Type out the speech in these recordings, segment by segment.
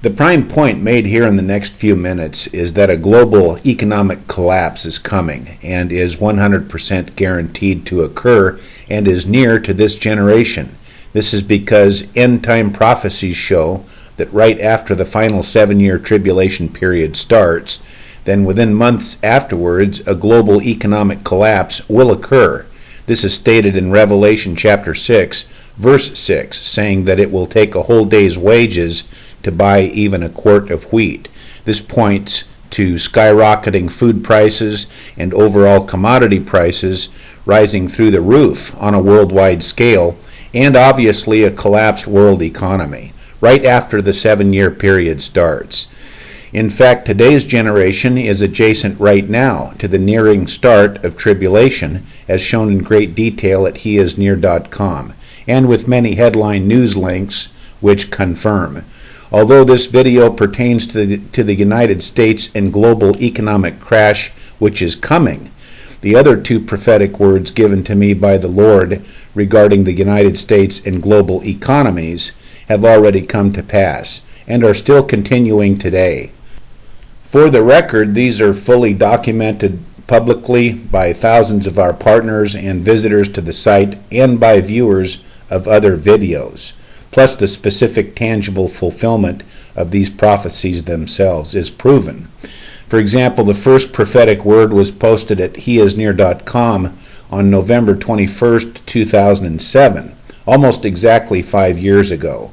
The prime point made here in the next few minutes is that a global economic collapse is coming and is 100% guaranteed to occur and is near to this generation. This is because end-time prophecies show that right after the final 7-year tribulation period starts, then within months afterwards, a global economic collapse will occur. This is stated in Revelation chapter 6, verse 6, saying that it will take a whole day's wages to buy even a quart of wheat. This points to skyrocketing food prices and overall commodity prices rising through the roof on a worldwide scale, and obviously a collapsed world economy right after the 7-year period starts. In fact, today's generation is adjacent right now to the nearing start of tribulation, as shown in great detail at Heisnear.com, and with many headline news links which confirm. Although this video pertains to the United States and global economic crash which is coming, the other two prophetic words given to me by the Lord regarding the United States and global economies have already come to pass and are still continuing today. For the record, these are fully documented publicly by thousands of our partners and visitors to the site and by viewers of other videos. Plus the specific tangible fulfillment of these prophecies themselves is proven. For example, the first prophetic word was posted at Heisnear.com on November 21st, 2007, almost exactly 5 years ago.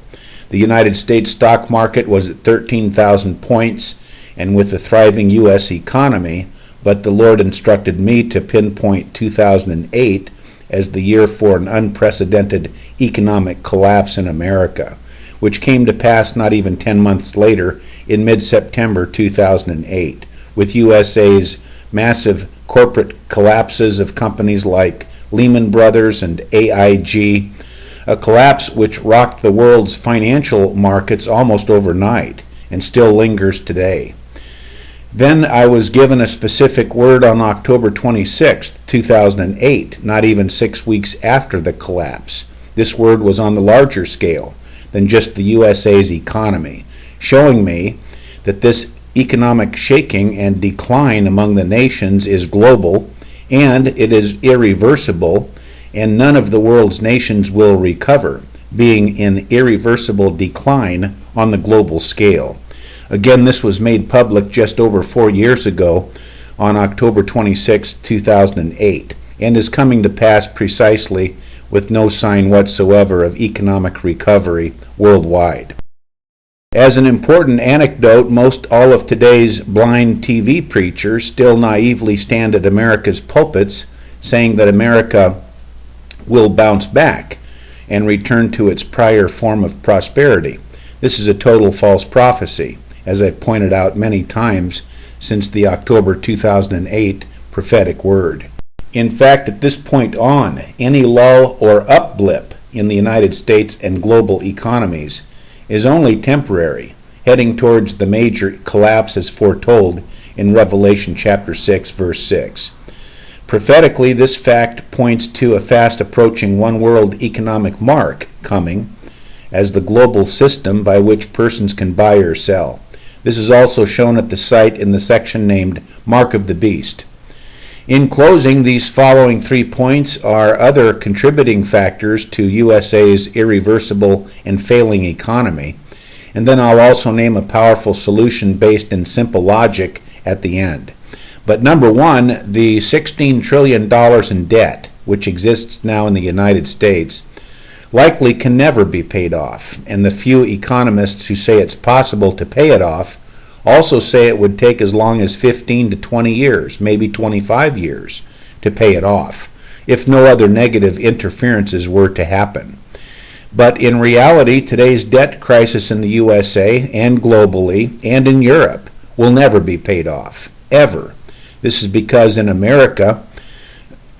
The United States stock market was at 13,000 points and with a thriving U.S. economy, but the Lord instructed me to pinpoint 2008 as the year for an unprecedented economic collapse in America, which came to pass not even 10 months later in mid-September 2008, with USA's massive corporate collapses of companies like Lehman Brothers and AIG, a collapse which rocked the world's financial markets almost overnight and still lingers today. Then I was given a specific word on October 26, 2008, not even 6 weeks after the collapse. This word was on the larger scale than just the USA's economy, showing me that this economic shaking and decline among the nations is global and it is irreversible, and none of the world's nations will recover, being in irreversible decline on the global scale. Again, this was made public just over 4 years ago on October 26, 2008, and is coming to pass precisely with no sign whatsoever of economic recovery worldwide. As an important anecdote, most all of today's blind TV preachers still naively stand at America's pulpits saying that America will bounce back and return to its prior form of prosperity. This is a total false prophecy, as I've pointed out many times since the October 2008 prophetic word. In fact, at this point on, any lull or upblip in the United States and global economies is only temporary, heading towards the major collapse as foretold in Revelation chapter 6, verse 6. Prophetically, this fact points to a fast approaching one world economic mark coming as the global system by which persons can buy or sell. This is also shown at the site in the section named Mark of the Beast. In closing, these following 3 points are other contributing factors to USA's irreversible and failing economy, and then I'll also name a powerful solution based in simple logic at the end. But number one, the $16 trillion in debt, which exists now in the United States, likely can never be paid off, and the few economists who say it's possible to pay it off also say it would take as long as 15 to 20 years, maybe 25 years, to pay it off, if no other negative interferences were to happen. But in reality, today's debt crisis in the USA and globally and in Europe will never be paid off, ever. This is because in America,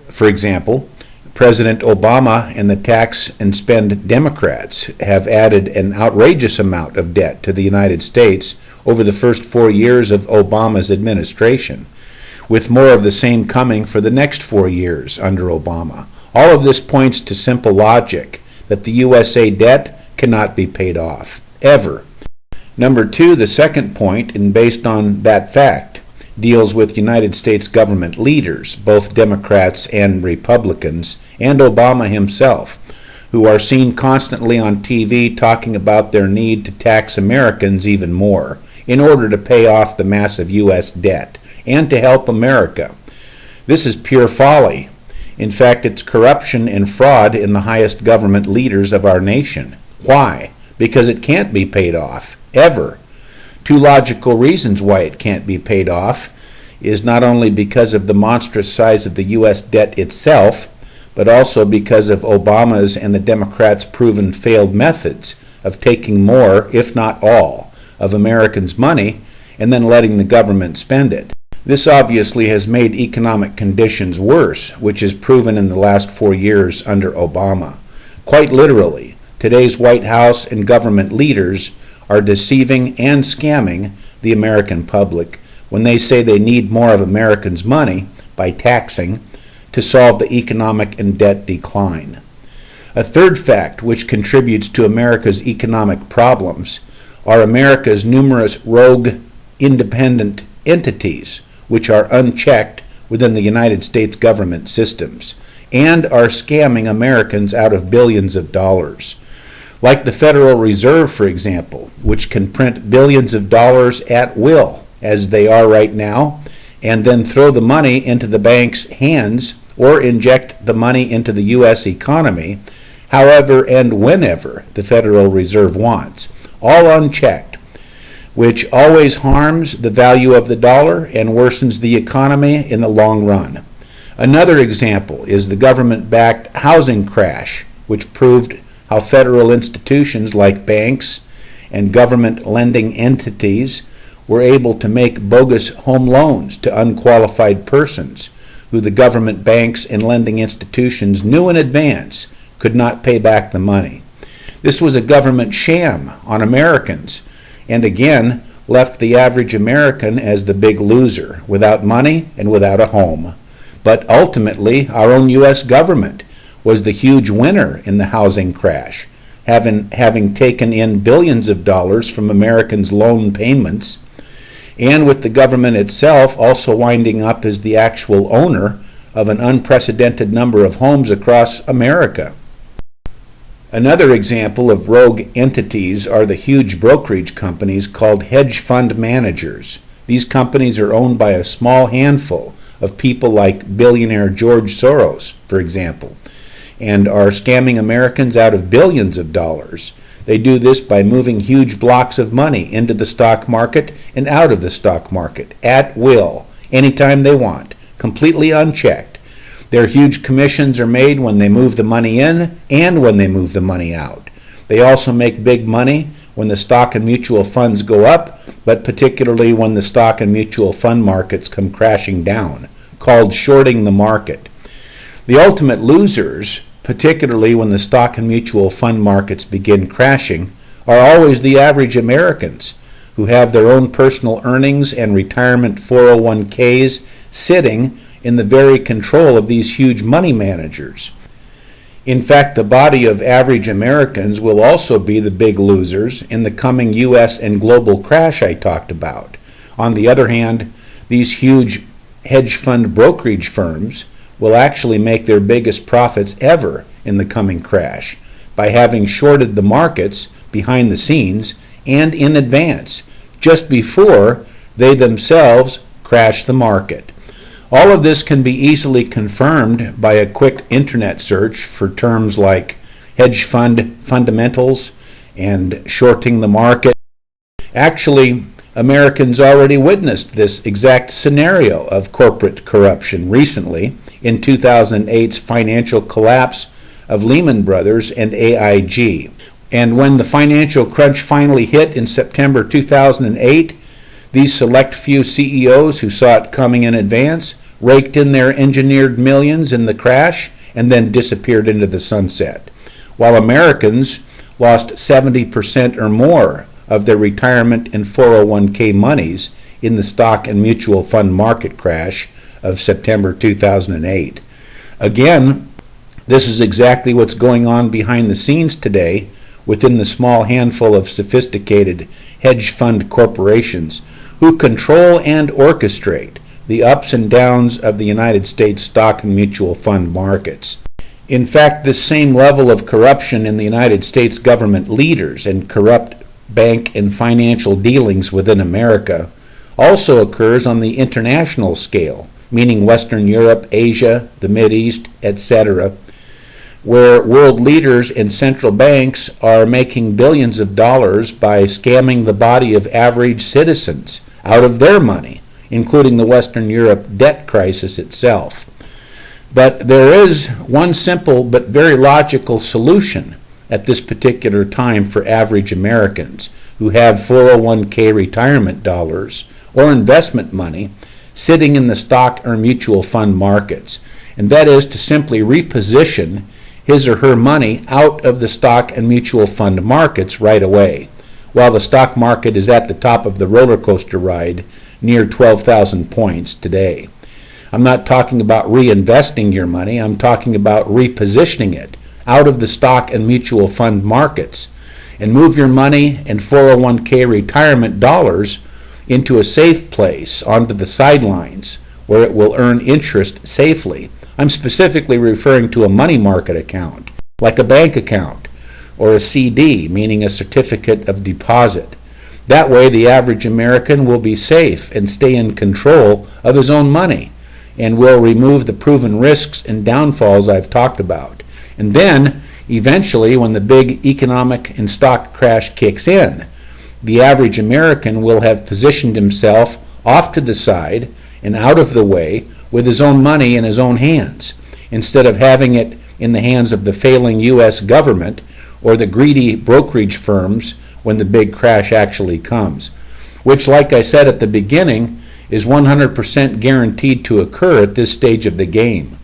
for example, President Obama and the tax and spend Democrats have added an outrageous amount of debt to the United States over the first 4 years of Obama's administration, with more of the same coming for the next 4 years under Obama. All of this points to simple logic that the USA debt cannot be paid off, ever. Number two, the second point, and based on that fact, deals with United States government leaders, both Democrats and Republicans, and Obama himself, who are seen constantly on TV talking about their need to tax Americans even more in order to pay off the massive U.S. debt and to help America. This is pure folly. In fact, it's corruption and fraud in the highest government leaders of our nation. Why? Because it can't be paid off, ever. Two logical reasons why it can't be paid off is not only because of the monstrous size of the U.S. debt itself, but also because of Obama's and the Democrats' proven failed methods of taking more, if not all, of Americans' money and then letting the government spend it. This obviously has made economic conditions worse, which is proven in the last 4 years under Obama. Quite literally, today's White House and government leaders are deceiving and scamming the American public when they say they need more of Americans' money by taxing to solve the economic and debt decline. A third fact which contributes to America's economic problems are America's numerous rogue independent entities which are unchecked within the United States government systems and are scamming Americans out of billions of dollars. Like the Federal Reserve, for example, which can print billions of dollars at will, as they are right now, and then throw the money into the bank's hands or inject the money into the U.S. economy however and whenever the Federal Reserve wants, all unchecked, which always harms the value of the dollar and worsens the economy in the long run. Another example is the government-backed housing crash, which proved how federal institutions like banks and government lending entities were able to make bogus home loans to unqualified persons who the government banks and lending institutions knew in advance could not pay back the money. This was a government sham on Americans, and again left the average American as the big loser, without money and without a home. But ultimately, our own U.S. government was the huge winner in the housing crash, having taken in billions of dollars from Americans' loan payments, and with the government itself also winding up as the actual owner of an unprecedented number of homes across America. Another example of rogue entities are the huge brokerage companies called hedge fund managers. These companies are owned by a small handful of people like billionaire George Soros, for example, and are scamming Americans out of billions of dollars. They do this by moving huge blocks of money into the stock market and out of the stock market at will, anytime they want, completely unchecked. Their huge commissions are made when they move the money in and when they move the money out. They also make big money when the stock and mutual funds go up, but particularly when the stock and mutual fund markets come crashing down, called shorting the market. The ultimate losers, particularly when the stock and mutual fund markets begin crashing, are always the average Americans who have their own personal earnings and retirement 401ks sitting in the very control of these huge money managers. In fact, the body of average Americans will also be the big losers in the coming U.S. and global crash I talked about. On the other hand, these huge hedge fund brokerage firms will actually make their biggest profits ever in the coming crash by having shorted the markets behind the scenes and in advance, just before they themselves crash the market. All of this can be easily confirmed by a quick internet search for terms like hedge fund fundamentals and shorting the market. Actually, Americans already witnessed this exact scenario of corporate corruption recently in 2008's financial collapse of Lehman Brothers and AIG. And when the financial crunch finally hit in September 2008, these select few CEOs who saw it coming in advance raked in their engineered millions in the crash and then disappeared into the sunset, while Americans lost 70% or more of their retirement and 401k monies in the stock and mutual fund market crash of September 2008. Again, this is exactly what's going on behind the scenes today within the small handful of sophisticated hedge fund corporations who control and orchestrate the ups and downs of the United States stock and mutual fund markets. In fact, this same level of corruption in the United States government leaders and corrupt bank and financial dealings within America also occurs on the international scale, meaning Western Europe, Asia, the Mideast, etc., where world leaders and central banks are making billions of dollars by scamming the body of average citizens out of their money, including the Western Europe debt crisis itself. But there is one simple but very logical solution at this particular time for average Americans who have 401k retirement dollars or investment money sitting in the stock or mutual fund markets, and that is to simply reposition his or her money out of the stock and mutual fund markets right away, while the stock market is at the top of the roller coaster ride near 12,000 points today. I'm not talking about reinvesting your money, I'm talking about repositioning it out of the stock and mutual fund markets and move your money and 401k retirement dollars into a safe place onto the sidelines where it will earn interest safely. I'm specifically referring to a money market account, like a bank account, or a CD, meaning a certificate of deposit. That way the average American will be safe and stay in control of his own money and will remove the proven risks and downfalls I've talked about. And then, eventually, when the big economic and stock crash kicks in, the average American will have positioned himself off to the side and out of the way with his own money in his own hands, instead of having it in the hands of the failing U.S. government or the greedy brokerage firms when the big crash actually comes, which, like I said at the beginning, is 100% guaranteed to occur at this stage of the game.